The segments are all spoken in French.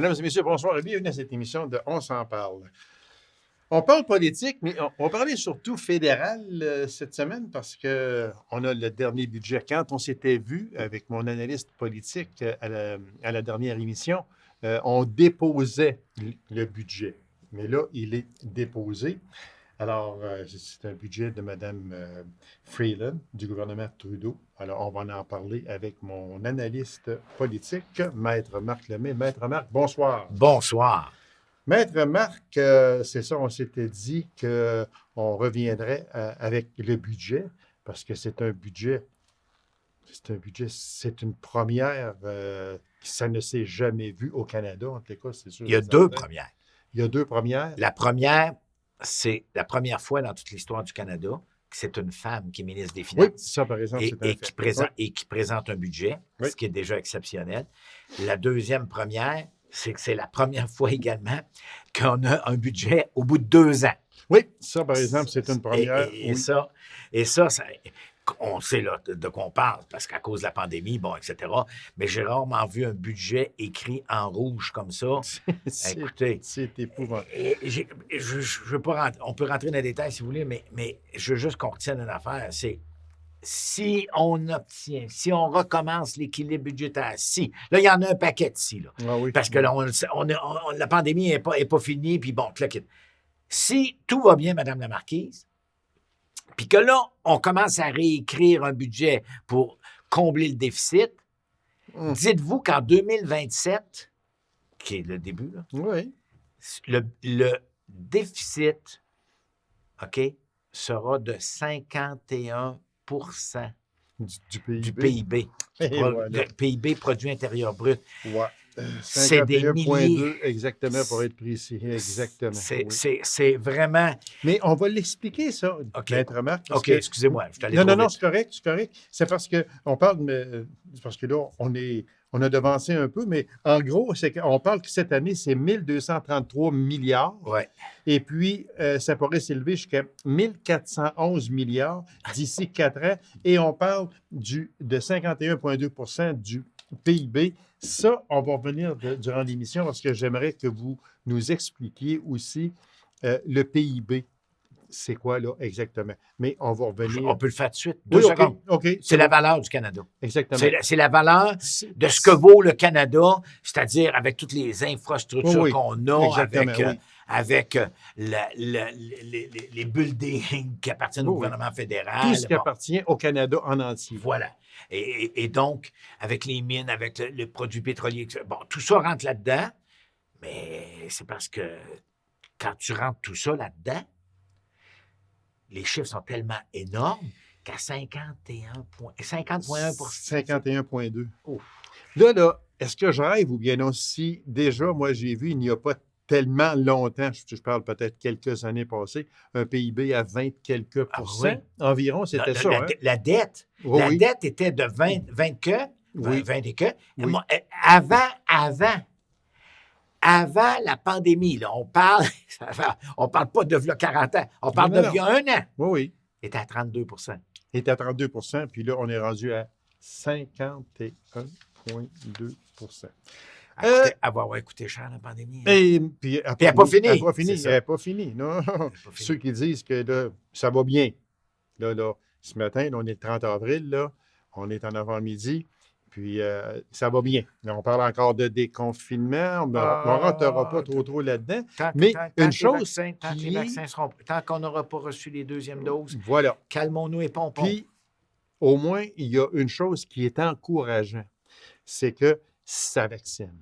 Mesdames et messieurs, bonsoir et bienvenue à cette émission de On s'en parle. On parle politique, mais on va parler surtout fédéral cette semaine parce qu'on a le dernier budget. Quand on s'était vu avec mon analyste politique à la dernière émission, on déposait le budget. Mais là, il est déposé. Alors, c'est un budget de Mme Freeland du gouvernement Trudeau. Alors, on va en parler avec mon analyste politique, Maître Marc Lemay. Maître Marc, bonsoir. Bonsoir. Maître Marc, c'est ça, on s'était dit qu'on reviendrait avec le budget, parce que c'est une première, ça ne s'est jamais vu au Canada, en tout cas, c'est sûr. Il y a deux premières. Il y a deux premières. La première, c'est la première fois dans toute l'histoire du Canada que c'est une femme qui est ministre des Finances. Oui, ça, par exemple, c'est un fait. Et qui présente un budget, oui. Ce qui est déjà exceptionnel. La deuxième première, c'est que c'est la première fois également qu'on a un budget au bout de 2 ans. Oui, ça, par exemple, c'est une première. Et ça, on sait là, de quoi on parle, parce qu'à cause de la pandémie, bon, etc. Mais j'ai rarement vu un budget écrit en rouge comme ça. Écoutez, c'est épouvantable. Je veux pas rentrer, on peut rentrer dans les détails si vous voulez, mais je veux juste qu'on retienne une affaire, c'est si on recommence l'équilibre budgétaire, là, il y en a un paquet ici, là. Ah oui, parce que là, la pandémie n'est pas finie, puis bon, clac. Si tout va bien, Madame la Marquise, puis que là, on commence à réécrire un budget pour combler le déficit, dites-vous qu'en 2027, qui est le début, là, oui. le déficit, OK, sera de 51 du PIB. Le PIB, produit intérieur brut. Ouais. C'est des milliers. Exactement, pour être précis. Exactement. C'est vraiment... Mais on va l'expliquer, ça, Maître Marc. OK, excusez-moi. Je suis non, c'est correct, c'est correct. C'est parce qu'on parle... parce que là, on a devancé un peu, mais en gros, on parle que cette année, c'est 1233 milliards. Ouais. Et puis, ça pourrait s'élever jusqu'à 1411 milliards d'ici 4 ans. Et on parle de 51,2 % du PIB. Ça, on va revenir durant l'émission parce que j'aimerais que vous nous expliquiez aussi le PIB. C'est quoi, là, exactement? Mais on va revenir... On peut le faire tout de suite. 2 secondes. OK. C'est la valeur du Canada. Exactement. C'est la valeur de ce que vaut le Canada, c'est-à-dire avec toutes les infrastructures qu'on a, avec les buildings qui appartiennent au gouvernement fédéral. Tout ce qui appartient au Canada en entier. Voilà. Et donc, avec les mines, avec le produit pétrolier, bon, tout ça rentre là-dedans, mais c'est parce que quand tu rentres tout ça là-dedans, les chiffres sont tellement énormes qu'à 50,1 51,2 Là, est-ce que je rêve ou bien non? Si déjà, moi, j'ai vu, il n'y a pas tellement longtemps, je parle peut-être quelques années passées, un PIB à 20 quelques pourcents environ, c'était ça. La dette. La dette était de 20 et que. Oui. Avant la pandémie, là, on parle pas de 40 ans, on parle de 1 an. Oui. Il était à 32 Il était à 32 puis là, on est rendu à 51,2 avoir coûté cher la pandémie. Et puis, elle n'a pas fini. Elle n'a pas fini. Non. Ceux qui disent que là, ça va bien. Là, ce matin, là, on est le 30 avril, là, on est en avant-midi. Puis, ça va bien. Là, on parle encore de déconfinement. On ne rentrera pas trop là-dedans. Mais une chose... Tant qu'on n'aura pas reçu les deuxièmes doses, voilà. Calmons-nous et pompons. Puis, au moins, il y a une chose qui est encourageante. C'est que ça vaccine.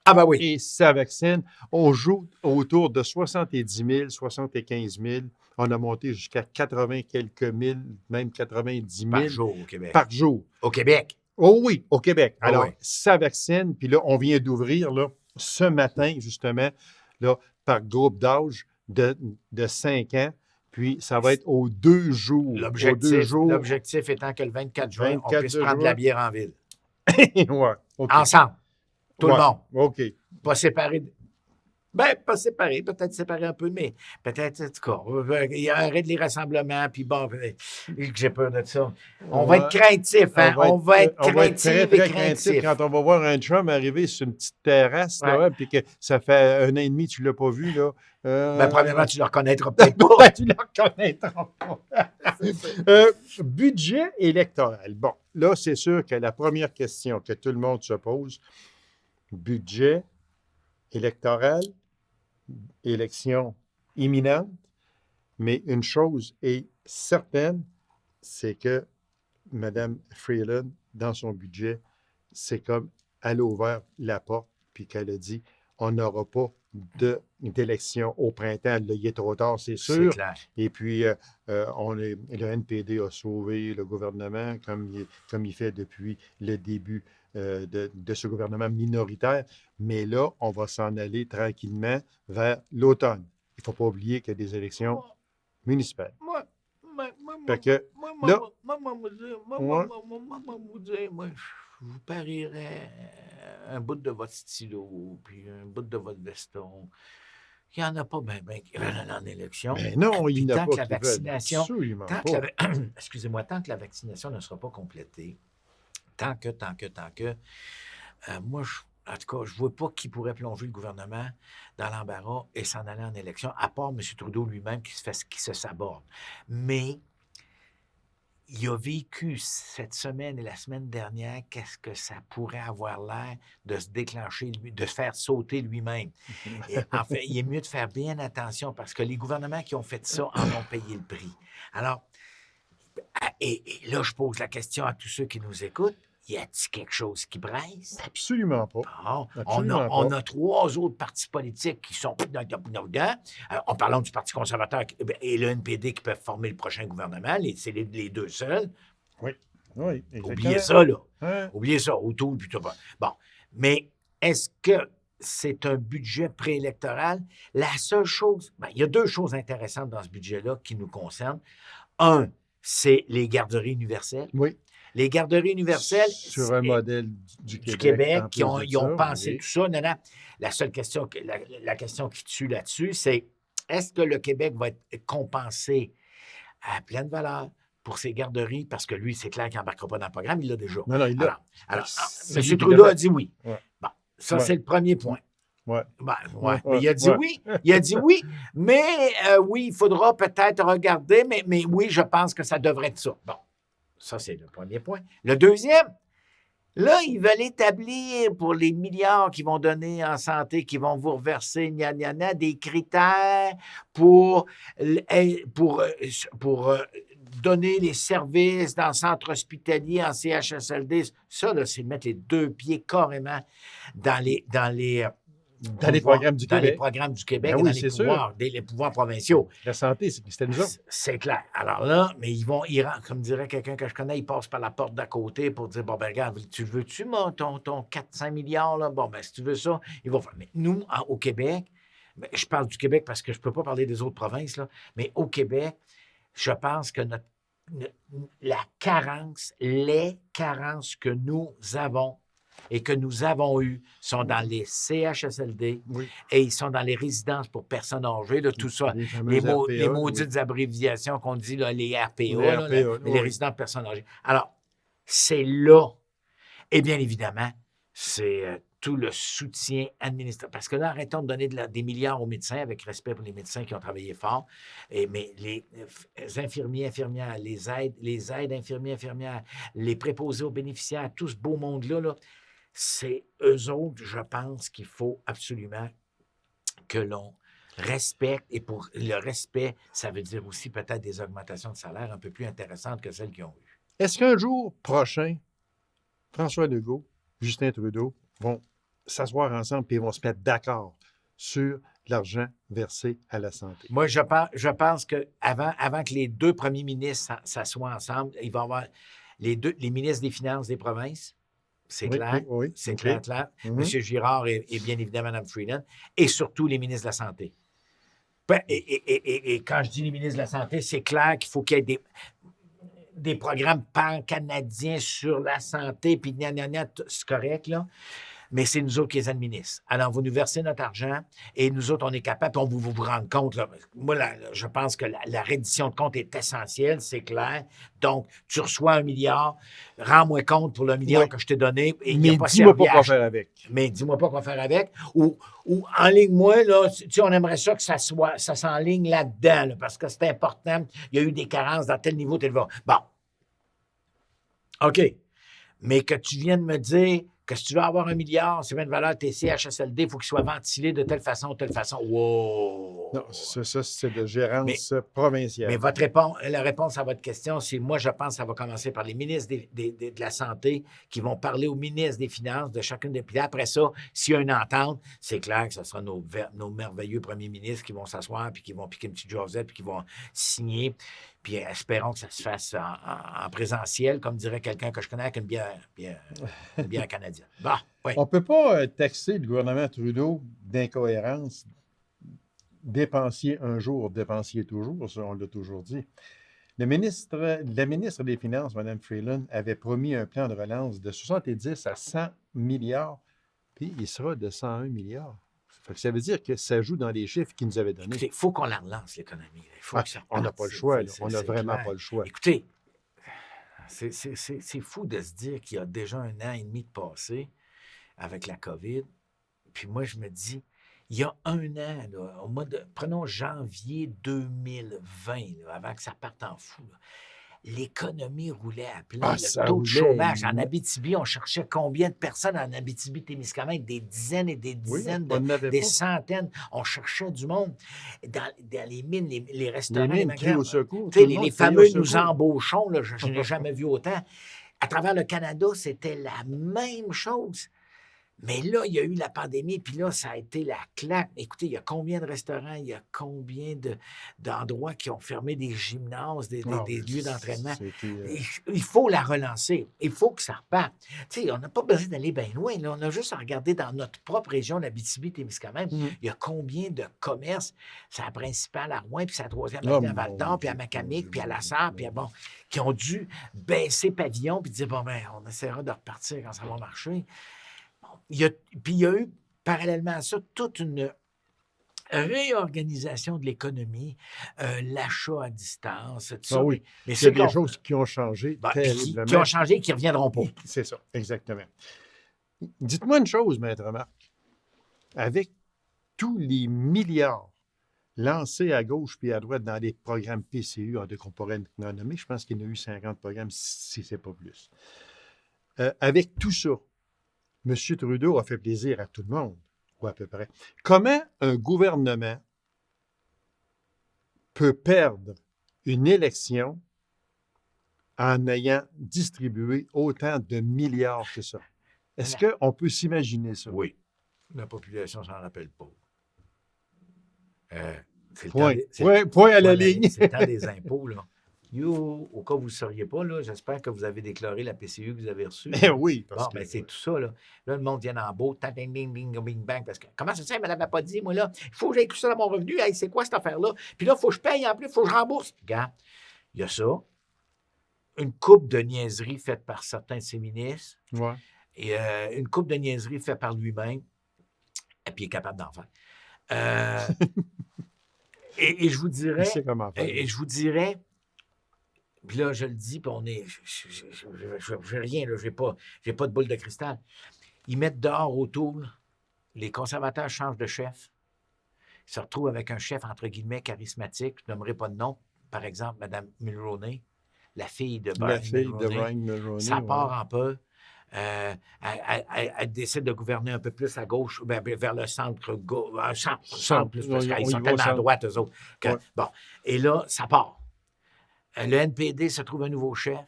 Ah ben oui. Et ça vaccine. On joue autour de 70 000, 75 000. On a monté jusqu'à 80 quelques mille, même 90 000. Par jour au Québec. Par jour. Au Québec. Oh oui, au Québec. Alors, oui. Ça vaccine, puis là, on vient d'ouvrir là, ce matin, justement, là, par groupe d'âge de 5 ans. Puis, ça va être aux 2 jours. L'objectif étant que le 24 juin, on puisse prendre de la bière en ville. Ouais, okay. Ensemble. Tout le monde. OK. Pas séparé. Ben, pas séparés, peut-être séparés un peu, mais peut-être, en tout cas, il y a arrêt de les rassemblements, puis bon, j'ai peur de ça. On va être craintif, hein? On va être on va être très, craintif et très craintif craintif. quand on va voir un Trump arriver sur une petite terrasse, là, Ouais. puis que ça fait 1 an et demi que tu ne l'as pas vu, là. Ben, premièrement, tu ne le reconnaîtras peut-être pas. Ouais, tu ne le reconnaîtras pas. Budget électoral. Bon, là, c'est sûr que la première question que tout le monde se pose, budget électoral, élection imminente, mais une chose est certaine, c'est que Mme Freeland, dans son budget, c'est comme elle a ouvert la porte puis qu'elle a dit on n'aura pas d'élection au printemps. Là, il est trop tard, c'est C'est sûr. clair. Et puis, le NPD a sauvé le gouvernement comme il fait depuis le début de ce gouvernement minoritaire. Mais là, on va s'en aller tranquillement vers l'automne. Il ne faut pas oublier qu'il y a des élections municipales. Fait que là, moi, je vous parierais un bout de votre stylo, puis un bout de votre veston. Il n'y en a pas bien qui veulent en élection. mais non, il Puis n'y en a tant que pas la qui veulent. vaccination, Absolument tant pas. que excusez-moi, tant que la vaccination ne sera pas complétée, tant que, moi, en tout cas, je ne vois pas qui pourrait plonger le gouvernement dans l'embarras et s'en aller en élection, à part M. Trudeau lui-même qui se saborde. Mais il a vécu cette semaine et la semaine dernière, qu'est-ce que ça pourrait avoir l'air de se déclencher, de se faire sauter lui-même. Et en fait, il est mieux de faire bien attention parce que les gouvernements qui ont fait ça en ont payé le prix. Alors, et là, je pose la question à tous ceux qui nous écoutent. Y a-t-il quelque chose qui presse? Absolument pas. Bon, Absolument on pas. a 3 autres partis politiques qui sont dedans. En parlant du Parti conservateur et le NPD qui peuvent former le prochain gouvernement. C'est les deux seuls. Oui, oui, exactement. Oubliez ça, là. Hein? Oubliez ça, autour, puis tout. Bon, mais est-ce que c'est un budget préélectoral? La seule chose, il y a 2 choses intéressantes dans ce budget-là qui nous concernent. Un, c'est les garderies universelles. Oui. Les garderies universelles, Sur un modèle du du Québec. Québec, en qui ont, plus de ils ont ça, pensé oui. tout ça. Non, non. La seule question, la question qui tue là-dessus, c'est est-ce que le Québec va être compensé à pleine valeur pour ses garderies? Parce que lui, c'est clair qu'il n'embarquera pas dans le programme, il l'a déjà. Non, non, il l'a. Alors, C'est M. lui qui Trudeau l'a a fait. dit oui. Ouais. Bon, ça, Ouais. c'est le premier point. Ouais. Ouais. Mais il a dit oui. Il a dit oui. Mais oui, il faudra peut-être regarder, mais oui, je pense que ça devrait être ça. Bon, ça, c'est le premier point. Le deuxième, là, ils veulent établir pour les milliards qu'ils vont donner en santé, qui vont vous reverser, des critères pour donner les services dans le centre hospitalier, en CHSLD. Ça, là, c'est mettre les 2 pieds carrément dans les programmes du dans les Québec. programmes du Québec Ben et oui, dans c'est sûr. les pouvoirs provinciaux. La santé, c'était nous autres. C'est clair. Alors là, mais comme dirait quelqu'un que je connais, ils passent par la porte d'à côté pour dire, bon, ben regarde, tu veux-tu ton 400 milliards, là? Bon, ben si tu veux ça, ils vont faire. Mais nous, au Québec, je parle du Québec parce que je ne peux pas parler des autres provinces, là, mais au Québec, je pense que les carences que nous avons et que nous avons eues sont dans les CHSLD Oui. et ils sont dans les résidences pour personnes âgées, là, tout ça. Les maudites abréviations qu'on dit, là, les RPA, les résidents de personnes âgées. Alors, c'est là. Et bien évidemment, c'est tout le soutien administratif. Parce que là, arrêtons de donner des milliards aux médecins, avec respect pour les médecins qui ont travaillé fort. Mais les infirmiers, infirmières, les aides infirmiers, infirmières, les préposés aux bénéficiaires, tout ce beau monde-là, là, c'est eux autres, je pense qu'il faut absolument que l'on respecte. Et pour le respect, ça veut dire aussi peut-être des augmentations de salaire un peu plus intéressantes que celles qu'ils ont eues. Est-ce qu'un jour prochain, François Legault, Justin Trudeau vont s'asseoir ensemble et ils vont se mettre d'accord sur l'argent versé à la santé? Moi, je pense qu'avant que les 2 premiers ministres s'assoient ensemble, il va y avoir les ministres des Finances des provinces. C'est clair. Oui, c'est okay. clair. Mm-hmm. M. Girard et bien évidemment Mme Freeland, et surtout les ministres de la Santé. Et quand je dis les ministres de la Santé, c'est clair qu'il faut qu'il y ait des programmes pan-canadiens sur la santé, puis c'est correct, là. mais c'est nous autres qui les administrons. Alors, vous nous versez notre argent et nous autres, on est capable, puis on vous rendre compte. Là, moi, je pense que la reddition de compte est essentielle, c'est clair. Donc, tu reçois 1 milliard, rends-moi compte pour le milliard Oui. que je t'ai donné. Et il Mais n'y a pas dis-moi servi pas à quoi faire avec. Mais dis-moi pas quoi faire avec. Ou enligne-moi, là, tu sais, on aimerait ça que ça s'enligne là-dedans, là, parce que c'est important. Il y a eu des carences dans tel niveau, tel niveau. Bon. OK. Mais que tu viennes me dire que si tu veux avoir 1 milliard, c'est bien de valeur TCHSLD, il faut qu'il soit ventilé de telle façon ou telle façon. Wow! Non, ça c'est de gérance provinciale. Mais la réponse à votre question, c'est moi, je pense que ça va commencer par les ministres de la Santé qui vont parler aux ministres des Finances de chacune des pays. Après ça, s'il y a une entente, c'est clair que ce sera nos merveilleux premiers ministres qui vont s'asseoir puis qui vont piquer une petite Josette puis qui vont signer. Puis espérons que ça se fasse en présentiel, comme dirait quelqu'un que je connais avec une bière canadienne. Bon, oui. On ne peut pas taxer le gouvernement Trudeau d'incohérence. Dépensier un jour, dépensier toujours, ça, on l'a toujours dit. La ministre des Finances, Mme Freeland, avait promis un plan de relance de 70 à 100 milliards, puis il sera de 101 milliards. Ça veut dire que ça joue dans les chiffres qu'il nous avait donnés. Il faut qu'on la relance, l'économie. On n'a pas le choix. On n'a vraiment clair. pas le choix. Écoutez, c'est fou de se dire qu'il y a déjà 1 an et demi de passé avec la COVID. Puis moi, je me dis, il y a 1 an, là, prenons janvier 2020, là, avant que ça parte en fou, là, l'économie roulait à plein. Le taux de chômage. En Abitibi, on cherchait combien de personnes en Abitibi-Témiscamingue? Des dizaines et des dizaines, des centaines. On cherchait du monde. Dans les mines, les restaurants, les mines, au secours. Les fameux « nous embauchons », là, je n'ai jamais vu autant. À travers le Canada, c'était la même chose. Mais là, il y a eu la pandémie, puis là, ça a été la claque. Écoutez, il y a combien de restaurants, il y a combien d'endroits qui ont fermé des gymnases, des lieux d'entraînement. Il faut la relancer. Il faut que ça reparte. Tu sais, on n'a pas besoin d'aller bien loin. Là. On a juste à regarder dans notre propre région, l'Abitibi-Témiscamingue, il y a combien de commerces, c'est la principale à Rouen, puis c'est la troisième à Val-d'Or, puis à Macamic, puis à La Sarre, puis bon, qui ont dû baisser pavillon, puis dire, bon, ben, on essaiera de repartir quand ça va marcher. Puis il y a eu, parallèlement à ça, toute une réorganisation de l'économie, l'achat à distance, tout ça. Oui, mais il y a des choses qui ont changé terriblement. Qui ont changé et qui ne reviendront pas. C'est ça, exactement. Dites-moi une chose, Maître Marc. Avec tous les milliards lancés à gauche puis à droite dans les programmes PCU, qu'on pourrait nommer, je pense qu'il y en a eu 50 programmes, si ce n'est pas plus. Avec tout ça, M. Trudeau a fait plaisir à tout le monde, ou à peu près. Comment un gouvernement peut perdre une élection en ayant distribué autant de milliards que ça? Est-ce qu'on peut s'imaginer ça? Oui. La population s'en rappelle pas. Point à la ligne. C'est le temps des impôts, là. Au cas où vous ne sauriez pas, là, j'espère que vous avez déclaré la PCU que vous avez reçue. Oui. C'est tout ça. Là, le monde vient en beau, bing, bing, bing, bing, bang. Parce que comment ça se fait, elle ne m'avait pas dit, moi, là, il faut que j'aille tout ça dans mon revenu. Hey, c'est quoi cette affaire-là? Puis là, il faut que je paye en plus, il faut que je rembourse. Regarde, il y a ça. Une coupe de niaiseries faite par certains de ses ministres. Ouais. Et une coupe de niaiseries faite par lui-même. Et puis il est capable d'en faire. Et je vous dirais. Il sait comment faire. Et je vous dirais. Puis là, je le dis, puis on est. Je n'ai rien, je n'ai pas de boule de cristal. Ils mettent dehors autour, les conservateurs changent de chef. Ils se retrouvent avec un chef, entre guillemets, charismatique. Je nommerai pas de nom. Par exemple, Mme Mulroney, la fille de Brian Mulroney. Ça part un peu. Elle décide de gouverner un peu plus à gauche, vers le centre plus, parce qu'ils sont tellement à droite, eux autres. Bon. Et là, ça part. Le NPD se trouve un nouveau chef.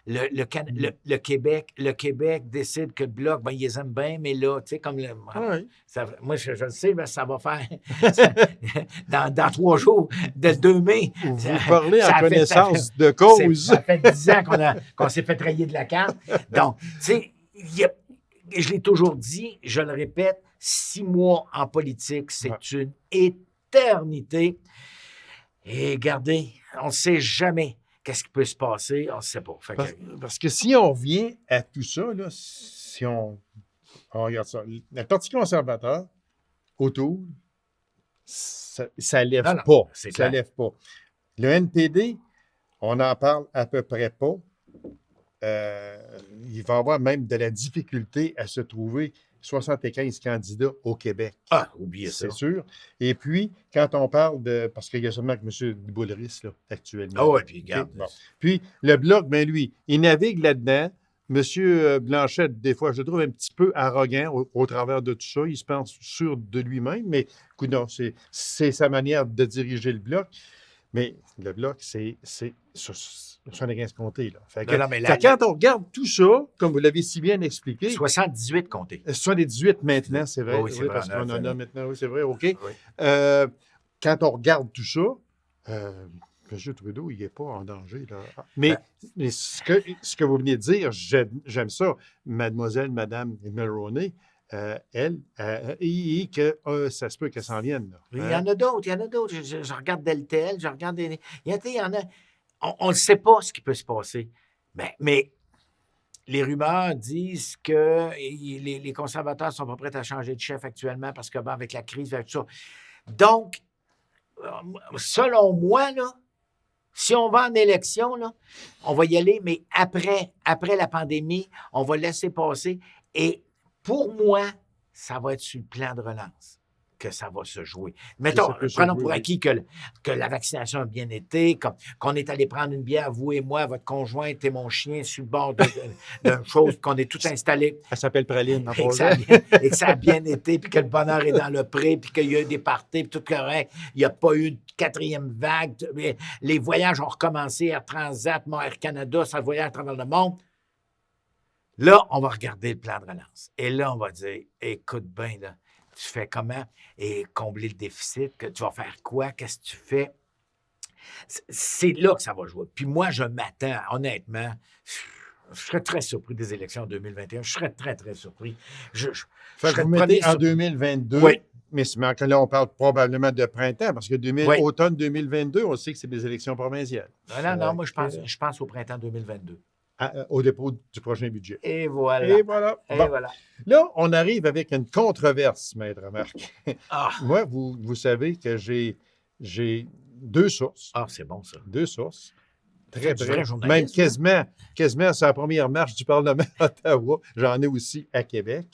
Le Québec décide que le Bloc, ils les aiment bien, mais là, tu sais, comme moi, je le sais, mais ça va faire dans 3 jours, dès le 2 mai. Vous parlez en connaissance de cause. Ça fait 10 ans qu'on s'est fait rayer de la carte. Donc, tu sais, je l'ai toujours dit, je le répète, 6 mois en politique, c'est une éternité. Et regardez, on ne sait jamais qu'est-ce qui peut se passer, on ne sait pas. Parce que si on vient à tout ça, là, si on On regarde ça. Le Parti conservateur, autour, ça ne lève Non, non, pas. c'est Ça clair. lève pas. Le NPD, on n'en parle à peu près pas. Il va y avoir même de la difficulté à se trouver 75 candidats au Québec. Ah, oubliez ça. C'est sûr. Et puis, quand on parle de... Parce qu'il y a seulement que M. Boulris, là, actuellement. Ah oui, puis OK? regarde. Bon. Puis, le Bloc, ben lui, il navigue là-dedans. M. Blanchette, des fois, je le trouve un petit peu arrogant au travers de tout ça. Il se pense sûr de lui-même, mais écoute, non, c'est sa manière de diriger le Bloc. Mais le Bloc, c'est 75 comtés. Là. Fait que, Non, mais fait que quand on regarde tout ça, comme vous l'avez si bien expliqué, 78 comtés. 78 maintenant, c'est vrai. Oui, c'est vrai, parce qu'on en a maintenant, oui, c'est vrai, OK. Oui. Quand on regarde tout ça, M. Trudeau, il n'est pas en danger. Là. Mais, Ben, ce que vous venez de dire, j'aime ça. Madame Mulroney, elle, que ça se peut qu'elle s'en vienne. Là. il y en a d'autres, il y en a d'autres. Je regarde Deltel, je regarde des... Il y en a... On ne sait pas ce qui peut se passer. Mais les rumeurs disent que les conservateurs ne sont pas prêts à changer de chef actuellement parce que, avec la crise, avec tout ça. Donc, selon moi, là, si on va en élection, là, on va y aller, mais après la pandémie, on va laisser passer. Et pour moi, ça va être sur le plan de relance que ça va se jouer. Mettons, prenons pour acquis que la vaccination a bien été, qu'on est allé prendre une bière, vous et moi, votre conjointe et mon chien, sur le bord d'une chose, qu'on est tout installé. Elle s'appelle Praline. Et que ça a bien été, puis que le bonheur est dans le pré, puis qu'il y a eu des parties, puis tout correct. Il n'y a pas eu de 4e vague. Les voyages ont recommencé, Air Transat, Air Canada, ça voyage à travers le monde. Là, on va regarder le plan de relance. Et là, on va dire, écoute bien, là, tu fais comment? Et combler le déficit, que tu vas faire quoi? Qu'est-ce que tu fais? C'est là que ça va jouer. Puis moi, je m'attends, honnêtement, je serais très surpris des élections en 2021. Je serais très, très surpris. Je vous mettez en 2022. Oui. Mais là, on parle probablement de printemps, parce que automne 2022, on sait que c'est des élections provinciales. Non, moi, je pense au printemps 2022. Au dépôt du prochain budget. Et voilà. Et voilà. Voilà. Là, on arrive avec une controverse, Maître Marc. Ah. Moi, vous savez que j'ai 2 sources. Ah, c'est bon, ça. 2 sources. Très vrai. Même quasiment sur la première marche du Parlement d'Ottawa. J'en ai aussi à Québec.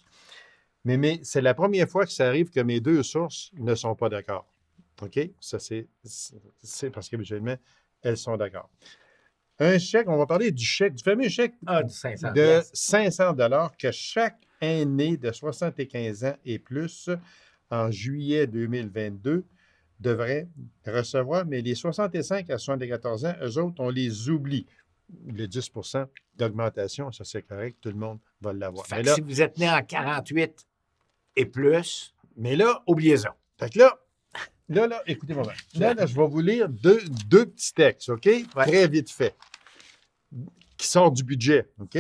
Mais c'est la première fois que ça arrive que mes 2 sources ne sont pas d'accord. OK? Ça, c'est parce qu'habituellement, elles sont d'accord. Un chèque, on va parler du fameux chèque de 500 $ que chaque aîné de 75 ans et plus en juillet 2022 devrait recevoir, mais les 65 à 74 ans, eux autres, on les oublie. Le 10 d'augmentation, ça c'est correct, tout le monde va l'avoir. Mais là, si vous êtes né en 48 et plus, mais là, oubliez ça. Fait que là, écoutez-moi bien. Là, je vais vous lire deux petits textes, OK? Ouais. Très vite fait. Qui sortent du budget, OK?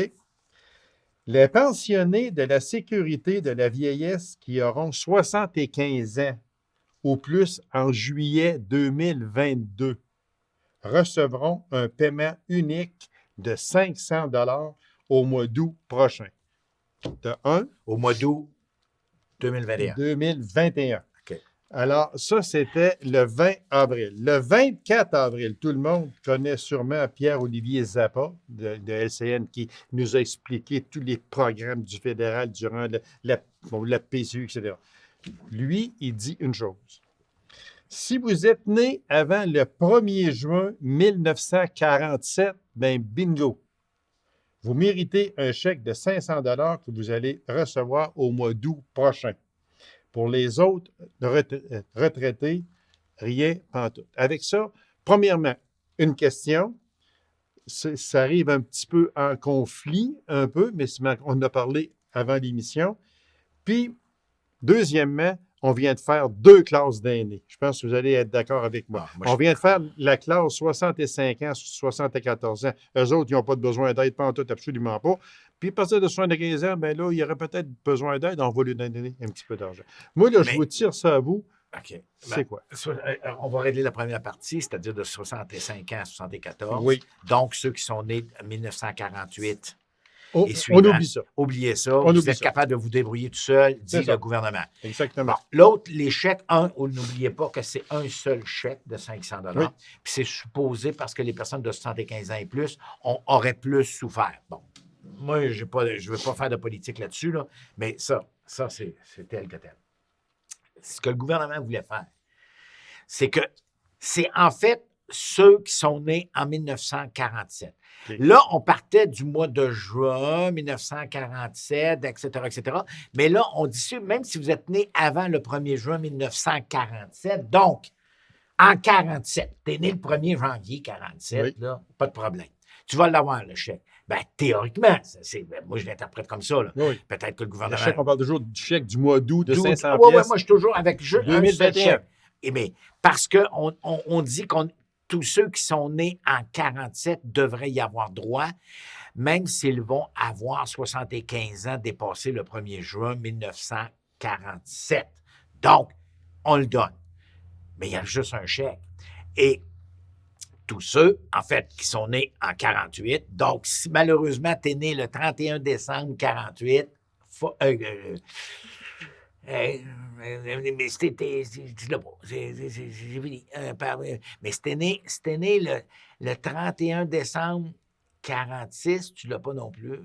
Les pensionnés de la sécurité de la vieillesse qui auront 75 ans ou plus en juillet 2022 recevront un paiement unique de 500 $ au mois d'août prochain. Au mois d'août 2021. 2021. OK. Alors, ça, c'était le 20 avril. Le 24 avril, tout le monde connaît sûrement Pierre-Olivier Zappa de LCN qui nous a expliqué tous les programmes du fédéral durant la PCU, etc. Lui, il dit une chose. Si vous êtes né avant le 1er juin 1947, ben bingo! Vous méritez un chèque de 500 $ que vous allez recevoir au mois d'août prochain. Pour les autres retraités, rien pantoute. Avec ça, premièrement, une question. Ça arrive un petit peu en conflit, un peu, mais on en a parlé avant l'émission. Puis, deuxièmement, on vient de faire 2 classes d'aînés. Je pense que vous allez être d'accord avec moi. On vient de faire la classe 65 ans, 74 ans. Eux autres, ils n'ont pas de besoin d'aide, pantoute, absolument pas. Puis, à partir de 75 ans, bien là, il y aurait peut-être besoin d'aide. On va lui donner un petit peu d'argent. Moi, là, je vous tire ça à vous. OK. C'est quoi? On va régler la première partie, c'est-à-dire de 65 ans à 74. Oui. Donc, ceux qui sont nés en 1948 et On suivants. oublie ça. Oubliez ça. On Vous oublie êtes ça. capable de vous débrouiller tout seul, dit C'est ça. le gouvernement. Exactement. Bon, l'autre, les chèques, n'oubliez pas que c'est un seul chèque de 500 Oui. Puis c'est supposé parce que les personnes de 75 ans et plus auraient plus souffert. Bon, moi, je ne veux pas faire de politique là-dessus, là, mais ça c'est tel que tel. Ce que le gouvernement voulait faire, c'est que c'est en fait ceux qui sont nés en 1947. OK. Là, on partait du mois de juin 1947, etc., etc. Mais là, on dit, même si vous êtes né avant le 1er juin 1947, donc, en 47, tu es né le 1er janvier 47, Oui. là, pas de problème. Tu vas l'avoir, le chèque. Ben, théoriquement, moi, je l'interprète comme ça. Là. Oui. Peut-être que le Le gouvernement... chèque, on parle toujours du chèque du mois d'août de 500 Oui, pièces. moi, je suis toujours avec un seul 2021. chèque. Mais parce qu'on on dit qu'on tous ceux qui sont nés en 47 devraient y avoir droit, même s'ils vont avoir 75 ans dépassé le 1er juin 1947. Donc, on le donne. Mais il y a juste un chèque. Et tous ceux, en fait, qui sont nés en 48, donc si malheureusement tu es né le 31 décembre 48, mais c'était. Tu l'as pas. C'est fini. Mais c'était né le 31 décembre 46, tu l'as pas non plus.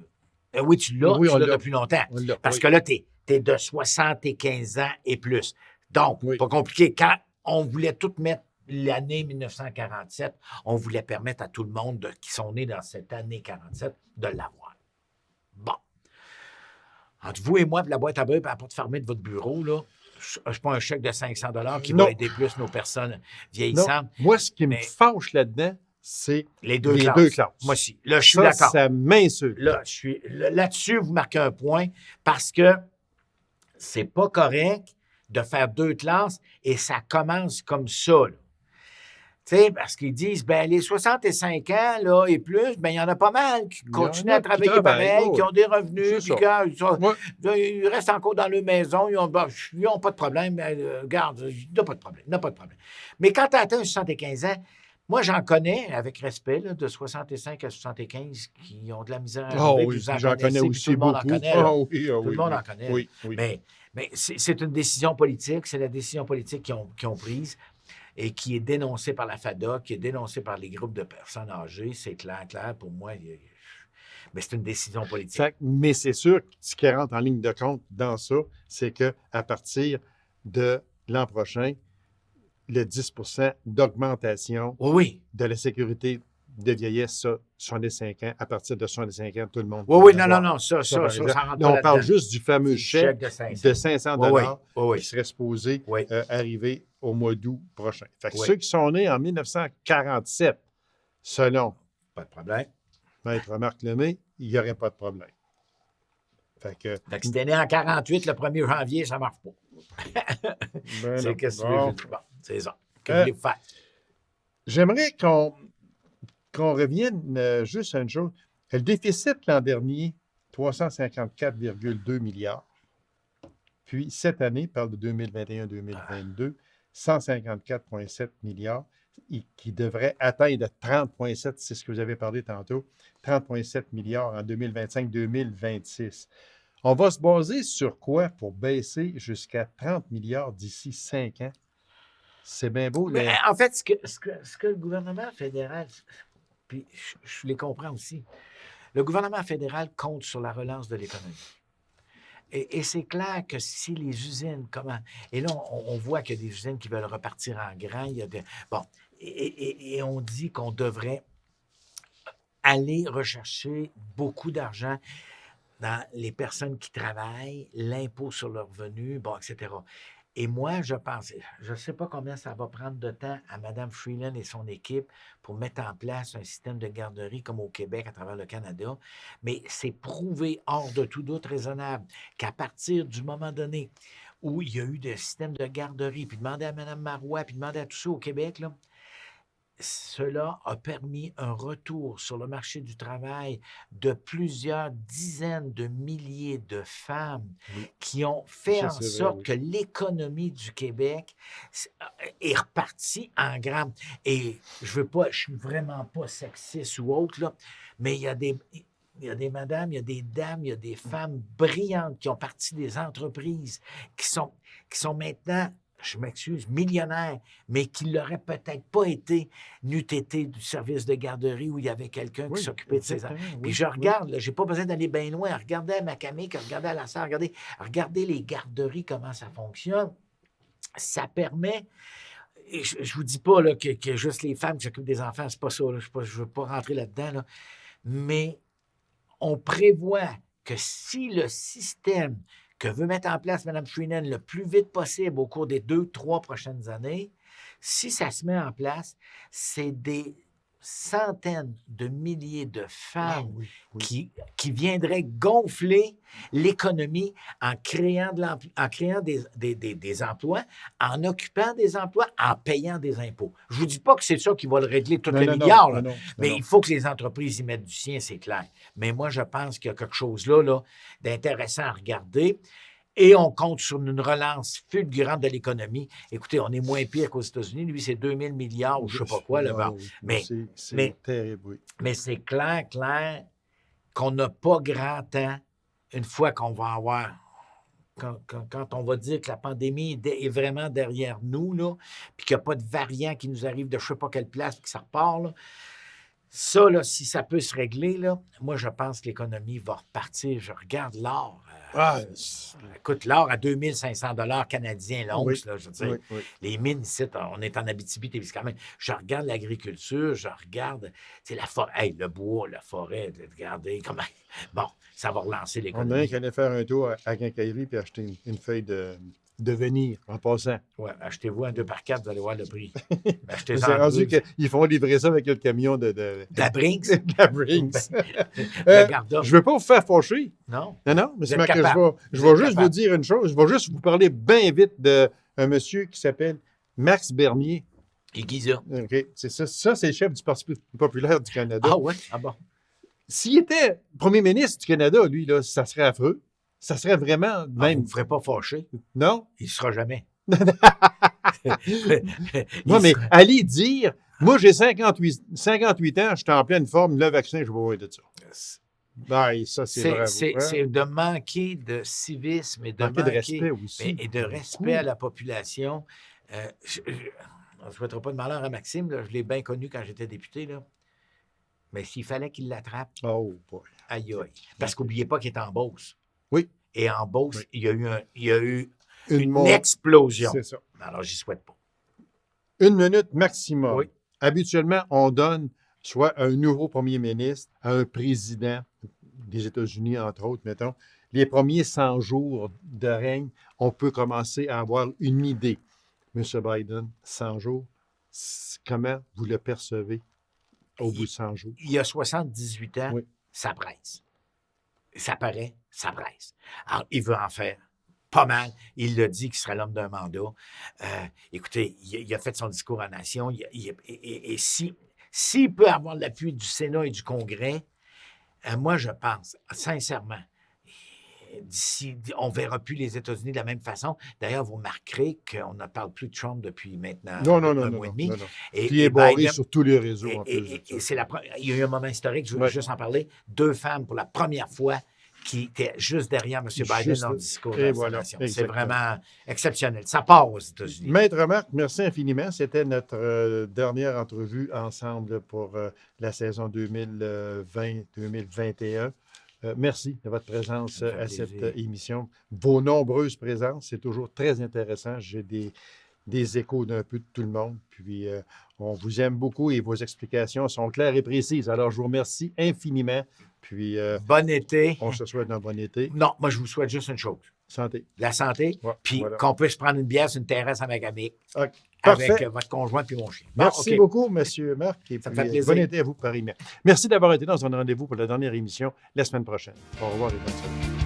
Oui, tu l'as, Oui, tu on l'as l'a. depuis longtemps. On l'a, Parce oui. que là, tu es de 75 ans et plus. Donc, Oui. pas compliqué. Quand on voulait tout mettre l'année 1947, on voulait permettre à tout le monde qui sont nés dans cette année 47 de l'avoir. Bon. Entre vous et moi, puis la boîte à beurre, à la porte fermée de votre bureau, là, je ne suis pas un chèque de 500 qui Non. va aider plus nos personnes Non. vieillissantes. Moi, ce qui me mais fâche là-dedans, c'est les deux les classes. deux classes. Moi aussi. Là, je suis Ça, d'accord. ça m'insulte. Là-dessus, vous marquez un point parce que c'est pas correct de faire deux classes et ça commence comme ça. Là. Tu sais, parce qu'ils disent, ben les 65 ans là, et plus, ben il y en a pas mal qui Il y en continuent a à qui travailler travaillent, pareil, oui. qui ont des C'est revenus, puis ça. ils restent encore dans leur maison, ils n'ont pas de problème. Regarde, il n'y a pas de problème, il n'y a pas de problème. Mais quand tu atteins 75 ans, moi, j'en connais, avec respect, là, de 65 à 75 qui ont de la misère à Oh vivre, oui, vous en j'en connais connaissez, puis aussi tout le monde en beaucoup. connaît. Là. Oh oui, oh Tout le oui, monde oui. en connaît. Oui, oui. Mais c'est une décision politique, c'est la décision politique qu'ils ont prise et qui est dénoncée par la FADA, qui est dénoncée par les groupes de personnes âgées. C'est clair, pour moi. Mais c'est une décision politique. Mais c'est sûr que ce qui rentre en ligne de compte dans ça, c'est qu'à partir de l'an prochain, le 10 d'augmentation Oui. de la sécurité de vieillesse, ça, 65 ans, à partir de 65 ans, tout le monde. Oui, peut non, l'avoir. ça par rentre exemple. pas Là, on là-dedans. parle juste du fameux chèque de de 500 Oui. qui serait supposé Oui. arriver au mois d'août prochain. Fait que Oui. ceux qui sont nés en 1947, selon Pas de problème. Maître Marc Lemay, il n'y aurait pas de problème. Fait que, Donc, si t'es né en 48, le 1er janvier, ça ne marche pas. ben C'est non. que c'est Bon. bon, c'est ça. Que voulez-vous faire? J'aimerais qu'on revienne juste à une chose. Le déficit l'an dernier, 354,2 milliards. Puis cette année, on parle de 2021-2022, 154,7 milliards, qui devrait atteindre 30,7, c'est ce que vous avez parlé tantôt, 30,7 milliards en 2025-2026. On va se baser sur quoi pour baisser jusqu'à 30 milliards d'ici 5 ans? C'est bien beau. Mais en fait, ce que le gouvernement fédéral, puis je les comprends aussi, le gouvernement fédéral compte sur la relance de l'économie. Et c'est clair que si les usines, et là, on voit qu'il y a des usines qui veulent repartir en grand, et on dit qu'on devrait aller rechercher beaucoup d'argent dans les personnes qui travaillent, l'impôt sur le revenu, etc. Et moi, je pense, je ne sais pas combien ça va prendre de temps à Mme Freeland et son équipe pour mettre en place un système de garderie comme au Québec, à travers le Canada, mais c'est prouvé hors de tout doute raisonnable qu'à partir du moment donné où il y a eu des systèmes de garderie, puis demander à Mme Marois, puis demander à tout ça au Québec, là, cela a permis un retour sur le marché du travail de plusieurs dizaines de milliers de femmes qui ont fait en sorte que l'économie du Québec est repartie en grand. Et je suis vraiment pas sexiste ou autre, là, mais il y a il y a des madames, il y a des dames, il y a des femmes brillantes qui ont parti des entreprises, qui sont maintenant, je m'excuse, millionnaires, mais qui ne l'auraient peut-être pas été n'eût été du service de garderie où il y avait quelqu'un qui s'occupait de ses enfants. Puis je regarde, je n'ai pas besoin d'aller bien loin, regardez à Macamic, regardez à la Sarre, regardez les garderies, comment ça fonctionne. Ça permet... Et je ne vous dis pas là, que juste les femmes qui s'occupent des enfants, c'est pas ça. Là, je ne veux pas rentrer là-dedans. Là, mais on prévoit que si le système que veut mettre en place Mme Freeland le plus vite possible au cours des 2-3 prochaines années, si ça se met en place, c'est des centaines de milliers de femmes qui viendraient gonfler l'économie en créant des emplois, en occupant des emplois, en payant des impôts. Je ne vous dis pas que c'est ça qui va le régler tout le milliard, mais il faut que les entreprises y mettent du sien, c'est clair. Mais moi, je pense qu'il y a quelque chose là d'intéressant à regarder. Et on compte sur une relance fulgurante de l'économie. Écoutez, on est moins pire qu'aux États-Unis. Lui, c'est 2000 milliards ou je ne sais pas quoi. Là, c'est terrible, oui. Mais c'est clair qu'on n'a pas grand temps une fois qu'on va avoir... Quand on va dire que la pandémie est vraiment derrière nous, là, puis qu'il n'y a pas de variant qui nous arrive de je ne sais pas quelle place, puis que ça repart, là, ça, là, si ça peut se régler, là, moi, je pense que l'économie va repartir. Je regarde l'or. Écoute, l'or à 2500 $ canadiens l'once, là, je veux dire. Les mines ici, on est en Abitibi-Témiscamingue. Je regarde l'agriculture, je regarde la forêt, le bois, la forêt, regardez comment... Bon, ça va relancer l'économie. On dirait qu'il allait faire un tour à la quincaillerie puis acheter une feuille de venir en passant. Oui, achetez-vous un 2x4, vous allez voir le prix. C'est rendu qu'ils font livrer ça avec le camion de la Brinks. De la Brinks. Je ne veux pas vous faire fâcher. Non. Non, mais c'est que je vais juste vous dire une chose. Je vais juste vous parler bien vite d'un monsieur qui s'appelle Max Bernier. Et qui ça? OK. C'est ça. Ça, c'est le chef du Parti populaire du Canada. Ah oui? Ah bon? S'il était premier ministre du Canada, lui, là, ça serait affreux. Ça serait vraiment même... Vous ne ferez pas fâcher. Non? Il ne sera jamais. Non, mais allez dire, moi j'ai 58 ans, je suis en pleine forme, le vaccin, je vais voir de ça. Ben, ça, c'est bravo. C'est de manquer de civisme et de respect aussi. Et de respect à la population. On ne souhaitera pas de malheur à Maxime, là, je l'ai bien connu quand j'étais député, là. Mais s'il fallait qu'il l'attrape, aïe. Parce qu'oubliez pas qu'il est en Beauce. Oui. Et en Beauce, il y a eu une explosion. C'est ça. Alors, j'y souhaite pas. 1 minute maximum. Oui. Habituellement, on donne soit un nouveau premier ministre, à un président des États-Unis, entre autres, mettons. Les premiers 100 jours de règne, on peut commencer à avoir une idée. M. Biden, 100 jours, comment vous le percevez au bout de 100 jours? Il y a 78 ans, oui. Ça presse. Ça paraît, ça presse. Alors, il veut en faire pas mal. Il l'a dit qu'il serait l'homme d'un mandat. Écoutez, il a fait son discours à la nation. Et s'il peut avoir l'appui du Sénat et du Congrès, moi, je pense, sincèrement, d'ici, on ne verra plus les États-Unis de la même façon. D'ailleurs, vous remarquerez qu'on ne parle plus de Trump depuis maintenant un mois et demi. Non. Il est barré sur tous les réseaux. Il y a eu un moment historique, je veux juste en parler. 2 femmes pour la première fois qui étaient juste derrière M. Biden dans le discours de la nation. C'est vraiment exceptionnel. Ça part aux États-Unis. Maître Marc, merci infiniment. C'était notre dernière entrevue ensemble pour la saison 2020-2021. Merci de votre présence à cette émission. Vos nombreuses présences, c'est toujours très intéressant. J'ai des échos d'un peu de tout le monde. Puis, on vous aime beaucoup et vos explications sont claires et précises. Alors, je vous remercie infiniment. Puis, bon été. On se souhaite un bon été. Non, moi, je vous souhaite juste une chose. Santé. La santé. Ouais, puis qu'on puisse prendre une bière sur une terrasse à Macamic. Okay. Avec votre conjoint puis mon chien. Merci beaucoup, M. Marc. Et ça puis, me fait plaisir. Bon été à vous, Paris. Merci d'avoir été dans un rendez-vous pour la dernière émission la semaine prochaine. Au revoir et bonne semaine.